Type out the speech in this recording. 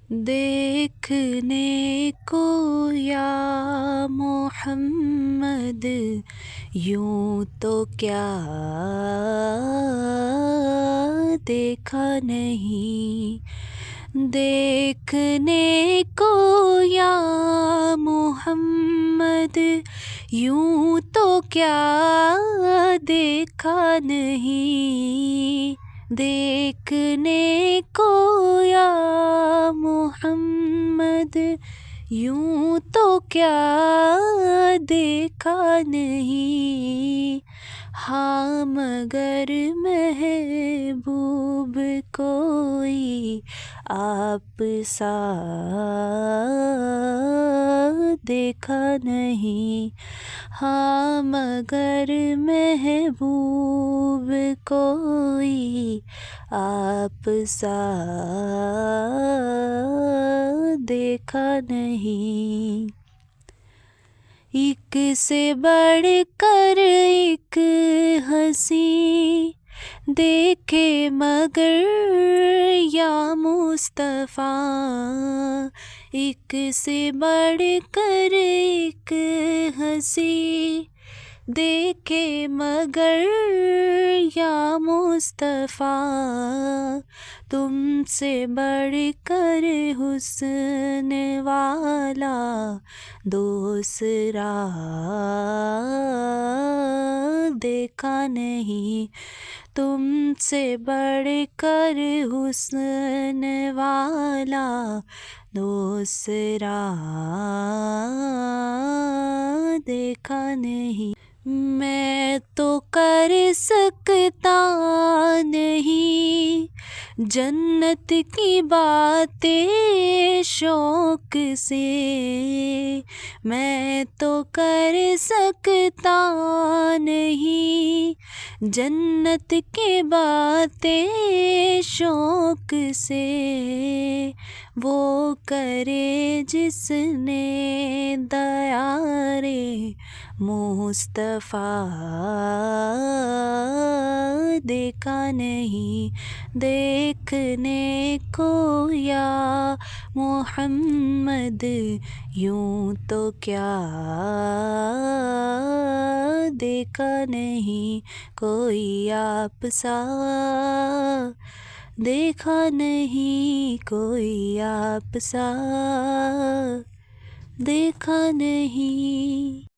دیکھنے کو یا محمد یوں تو کیا دیکھا نہیں، دیکھنے کو یا محمد یوں تو کیا دیکھا نہیں، دیکھنے کو یا محمد یوں تو کیا دیکھا نہیں، ہاں مگر محبوب کوئی آپ سا دیکھا نہیں، ہاں مگر محبوب کوئی آپ سا دیکھا نہیں، ایک سے بڑھ کر ایک ہنسی دیکھے مگر یا مصطفیٰ، ایک سے بڑھ کر ایک ہنسی دیکھے مگر یا مصطفیٰ، تم سے بڑھ کر حسن والا دوسرا دیکھا نہیں، تم سے بڑھ کر حسن والا دوسرا دیکھا نہیں، میں تو کر سکتا نہیں جنت کی باتیں شوق سے، میں تو کر سکتا نہیں جنت کی باتیں شوق سے، وہ کرے جس نے دیار مصطفیٰ دیکھا نہیں، دیکھنے کو یا محمد یوں تو کیا دیکھا نہیں، کوئی آپ سا دیکھا نہیں، کوئی آپ سا دیکھا نہیں۔